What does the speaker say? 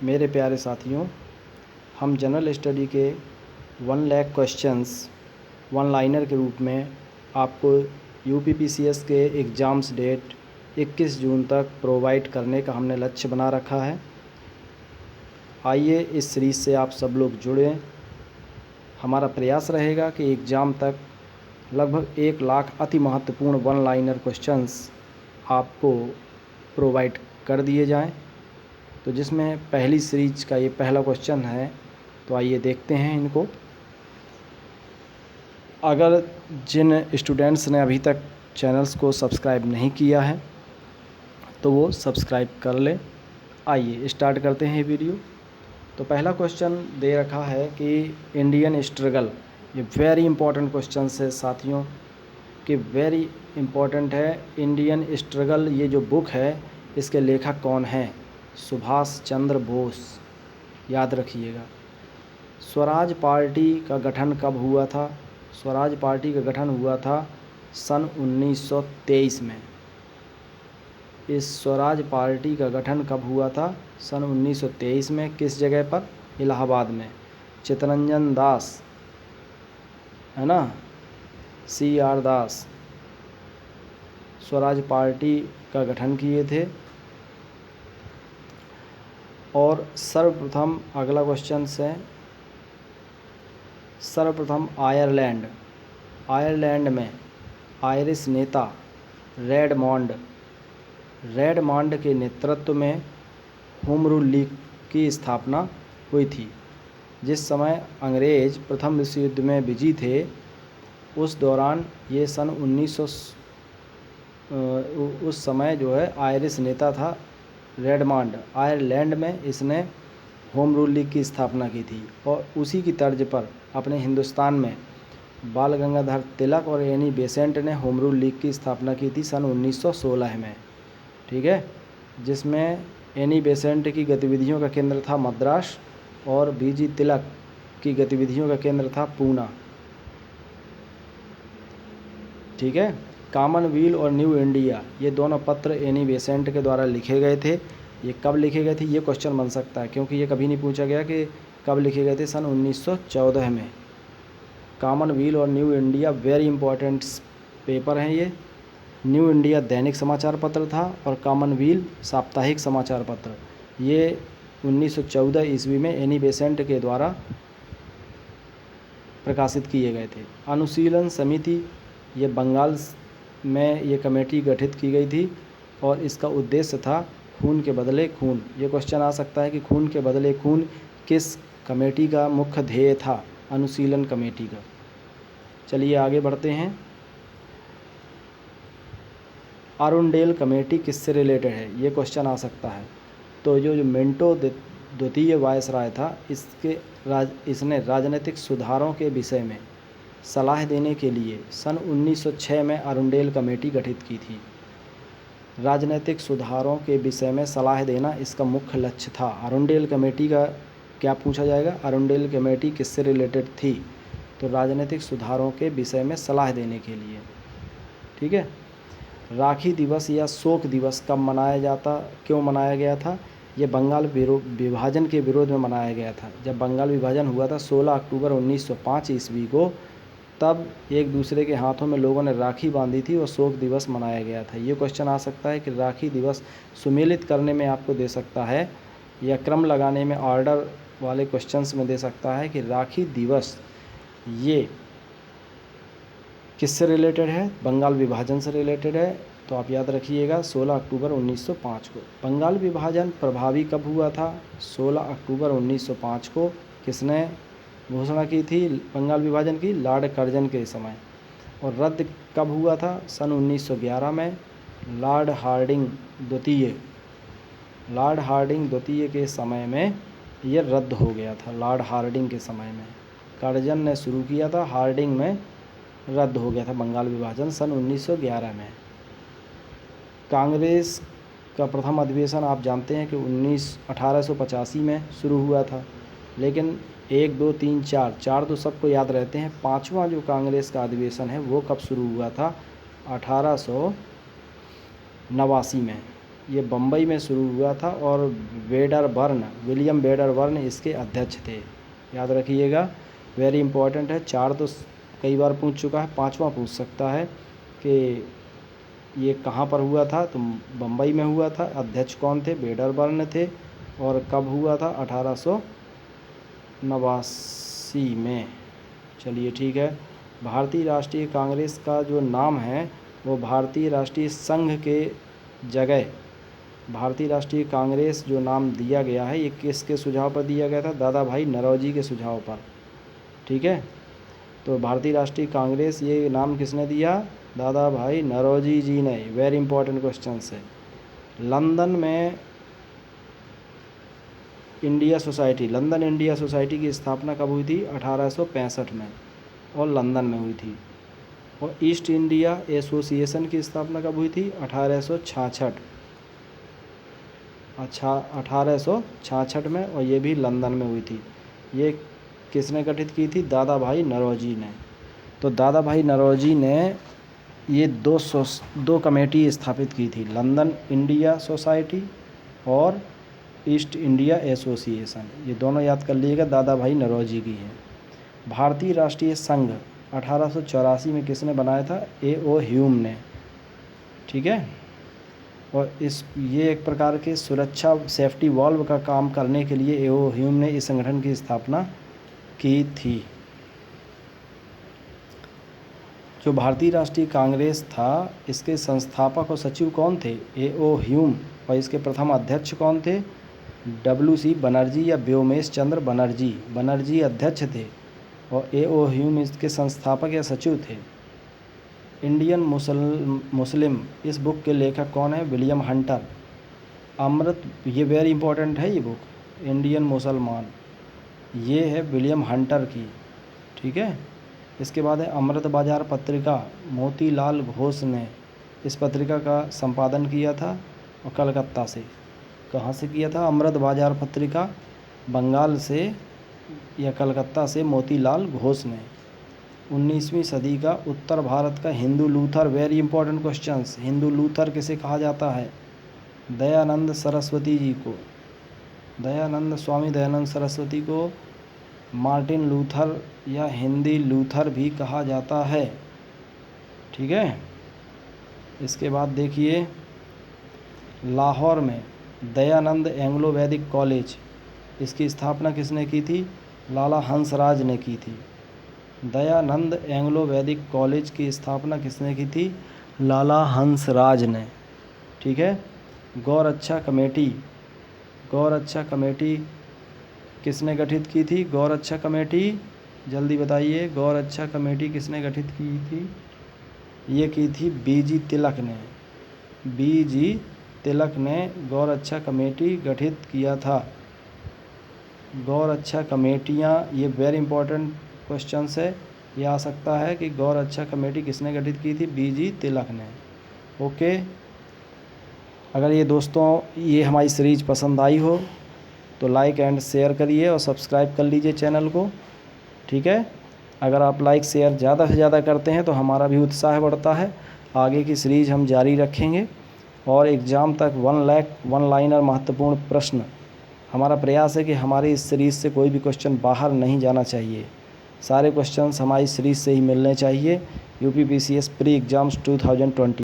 मेरे प्यारे साथियों, हम जनरल स्टडी के 1 लाख क्वेश्चंस वन लाइनर के रूप में आपको यूपीपीसीएस के एग्ज़ाम्स डेट 21 जून तक प्रोवाइड करने का हमने लक्ष्य बना रखा है। आइए इस सीरीज़ से आप सब लोग जुड़ें। हमारा प्रयास रहेगा कि एग्ज़ाम तक लगभग 1 लाख अति महत्वपूर्ण 1 लाइनर क्वेश्चंस आपको प्रोवाइड कर दिए जाएं। तो जिसमें पहली सीरीज का ये पहला क्वेश्चन है, तो आइए देखते हैं इनको। अगर जिन स्टूडेंट्स ने अभी तक चैनल्स को सब्सक्राइब नहीं किया है तो वो सब्सक्राइब कर लें। आइए स्टार्ट करते हैं वीडियो। तो पहला क्वेश्चन दे रखा है कि इंडियन स्ट्रगल, ये वेरी इंपॉर्टेंट क्वेश्चन है साथियों, कि वेरी इम्पॉर्टेंट है। इंडियन स्ट्रगल ये जो बुक है, इसके लेखक कौन हैं? सुभाष चंद्र बोस, याद रखिएगा। स्वराज पार्टी का गठन कब हुआ था? स्वराज पार्टी का गठन हुआ था सन 1923 में। इस स्वराज पार्टी का गठन कब हुआ था? सन 1923 में। किस जगह पर? इलाहाबाद में। चित्तरंजन दास, है ना, CR दास स्वराज पार्टी का गठन किए थे। और सर्वप्रथम अगला क्वेश्चन है, सर्वप्रथम आयरलैंड में आयरिश नेता रेडमॉन्ड के नेतृत्व में होम रूल लीग की स्थापना हुई थी। जिस समय अंग्रेज़ प्रथम विश्व युद्ध में विजयी थे, उस दौरान ये सन 1900 उस समय जो है आयरिश नेता था रेडमॉन्ड, आयरलैंड में इसने होम रूल लीग की स्थापना की थी। और उसी की तर्ज पर अपने हिंदुस्तान में बाल गंगाधर तिलक और एनी बेसेंट ने होम रूल लीग की स्थापना की थी सन 1916 में। ठीक है, जिसमें एनी बेसेंट की गतिविधियों का केंद्र था मद्रास और BG तिलक की गतिविधियों का केंद्र था पूना। ठीक है, कॉमनवेल्थ और न्यू इंडिया, ये दोनों पत्र एनी बेसेंट के द्वारा लिखे गए थे। ये कब लिखे गए थे? ये क्वेश्चन बन सकता है, क्योंकि ये कभी नहीं पूछा गया कि कब लिखे गए थे। सन 1914 में। कॉमनवेल्थ और new India very important paper हैं ये। न्यू इंडिया दैनिक समाचार पत्र था और कॉमनवेल्थ साप्ताहिक समाचार पत्र। ये 1914 ईस्वी में एनी बेसेंट के द्वारा प्रकाशित किए गए थे। अनुशीलन समिति, ये बंगाल में ये कमेटी गठित की गई थी और इसका उद्देश्य था खून के बदले खून। ये क्वेश्चन आ सकता है कि खून के बदले खून किस कमेटी का मुख्य ध्येय था? अनुशीलन कमेटी का। चलिए आगे बढ़ते हैं। अरुणडेल कमेटी किससे रिलेटेड है? ये क्वेश्चन आ सकता है। तो जो मिंटो द्वितीय वायसराय था, इसने राजनीतिक सुधारों के विषय में सलाह देने के लिए सन 1906 में अरुणडेल कमेटी गठित की थी। राजनीतिक सुधारों के विषय में सलाह देना इसका मुख्य लक्ष्य था। अरुणडेल कमेटी का क्या पूछा जाएगा? अरुणडेल कमेटी किससे रिलेटेड थी? तो राजनीतिक सुधारों के विषय में सलाह देने के लिए। ठीक है। राखी दिवस या शोक दिवस कब मनाया जाता, क्यों मनाया गया था? ये बंगाल विभाजन के विरोध में मनाया गया था। जब बंगाल विभाजन हुआ था 16 अक्टूबर 1905 ईस्वी को, तब एक दूसरे के हाथों में लोगों ने राखी बांधी थी और शोक दिवस मनाया गया था। ये क्वेश्चन आ सकता है कि राखी दिवस सुमेलित करने में आपको दे सकता है, या क्रम लगाने में ऑर्डर वाले क्वेश्चंस में दे सकता है कि राखी दिवस ये किससे रिलेटेड है? बंगाल विभाजन से रिलेटेड है। तो आप याद रखिएगा 16 अक्टूबर 1905 को। बंगाल विभाजन प्रभावी कब हुआ था? 16 अक्टूबर 1905 को। किसने घोषणा की थी बंगाल विभाजन की? लॉर्ड कर्जन के समय। और रद्द कब हुआ था? सन 1911 में। लॉर्ड हार्डिंग द्वितीय के समय में ये रद्द हो गया था। लॉर्ड हार्डिंग के समय में। कर्जन ने शुरू किया था, हार्डिंग में रद्द हो गया था बंगाल विभाजन सन 1911 में। कांग्रेस का प्रथम अधिवेशन आप जानते हैं कि 1885 में शुरू हुआ था, लेकिन 1, 2, 3, 4 तो सबको याद रहते हैं। 5वां जो कांग्रेस का अधिवेशन है वो कब शुरू हुआ था? 1889 में। ये बम्बई में शुरू हुआ था और वेडरबर्न, विलियम वेडरबर्न इसके अध्यक्ष थे। याद रखिएगा, वेरी इंपॉर्टेंट है। 4 तो कई बार पूछ चुका है, 5वां पूछ सकता है कि ये कहाँ पर हुआ था, तो बम्बई में हुआ था। अध्यक्ष कौन थे? वेडरबर्न थे। और कब हुआ था? 1889 में। चलिए ठीक है। भारतीय राष्ट्रीय कांग्रेस का जो नाम है वो भारतीय राष्ट्रीय संघ के जगह भारतीय राष्ट्रीय कांग्रेस जो नाम दिया गया है, ये किसके सुझाव पर दिया गया था? दादा भाई नौरोजी के सुझाव पर। ठीक है, तो भारतीय राष्ट्रीय कांग्रेस ये नाम किसने दिया? दादा भाई नौरोजी जी ने। वेरी इंपॉर्टेंट क्वेश्चन है। लंदन में India society, London India society की स्थापना कब हुई थी? 1865 में, और लंदन में हुई थी। और ईस्ट इंडिया एसोसिएशन की स्थापना कब हुई थी? 1866। अच्छा, 1866 में, और ये भी लंदन में हुई थी। ये किसने गठित की थी? दादा भाई नौरोजी ने। तो दादा भाई नौरोजी ने ये दो कमेटी स्थापित की थी, लंदन इंडिया सोसाइटी और ईस्ट इंडिया एसोसिएशन। ये दोनों याद कर लीजिएगा, दादा भाई नौरोजी की है। भारतीय राष्ट्रीय संघ 1884 में किसने बनाया था? A.O. ह्यूम ने। ठीक है, और ये एक प्रकार के सुरक्षा सेफ्टी वॉल्व का काम करने के लिए A.O. ह्यूम ने इस संगठन की स्थापना की थी। जो भारतीय राष्ट्रीय कांग्रेस था, इसके संस्थापक और सचिव कौन थे? A.O. ह्यूम। और इसके प्रथम अध्यक्ष कौन थे? W.C. बनर्जी या व्योमेश चंद्र बनर्जी। बनर्जी अध्यक्ष थे और A.O. ह्यूम इसके संस्थापक या सचिव थे। इंडियन मुस्लिम, इस बुक के लेखक कौन है? William Hunter. अमृत, ये वेरी इंपॉर्टेंट है ये बुक, इंडियन मुसलमान, ये है विलियम हंटर की। ठीक है, इसके बाद है अमृत बाजार पत्रिका, मोतीलाल घोष ने इस पत्रिका का संपादन किया था और कलकत्ता से। कहाँ से किया था? अमृत बाजार पत्रिका बंगाल से या कलकत्ता से मोतीलाल घोष ने। 19वीं सदी का उत्तर भारत का Hindu Luther, very important questions. Hindu Luther किसे कहा जाता है? दयानंद सरस्वती जी को, स्वामी दयानंद सरस्वती को मार्टिन लूथर या हिंदी लूथर भी कहा जाता है। ठीक है, इसके बाद देखिए, लाहौर में दयानंद एंग्लो वैदिक कॉलेज, इसकी स्थापना किसने की थी? लाला हंसराज ने की थी। दयानंद एंग्लो वैदिक कॉलेज की स्थापना किसने की थी? लाला हंसराज ने। ठीक है, गौरक्षा कमेटी किसने गठित की थी? गौरक्षा कमेटी, जल्दी बताइए, गौरक्षा कमेटी किसने गठित की थी? ये की थी B.G. तिलक ने। B.G. तिलक ने गौरक्षा कमेटी गठित किया था। गौरक्षा कमेटियाँ, ये वेरी इंपॉर्टेंट क्वेश्चन है, ये आ सकता है कि गौरक्षा कमेटी किसने गठित की थी? B.G. तिलक ने। ओके, अगर ये दोस्तों ये हमारी सीरीज़ पसंद आई हो तो लाइक एंड शेयर करिए और सब्सक्राइब कर लीजिए चैनल को। ठीक है, अगर आप लाइक शेयर ज़्यादा से ज़्यादा करते हैं तो हमारा भी उत्साह बढ़ता है। आगे की सीरीज़ हम जारी रखेंगे और एग्ज़ाम तक 1 लाख 1 लाइनर महत्वपूर्ण प्रश्न, हमारा प्रयास है कि हमारी इस सीरीज़ से कोई भी क्वेश्चन बाहर नहीं जाना चाहिए। सारे क्वेश्चंस हमारी सीरीज़ से ही मिलने चाहिए। UPPCS pre exams 2020।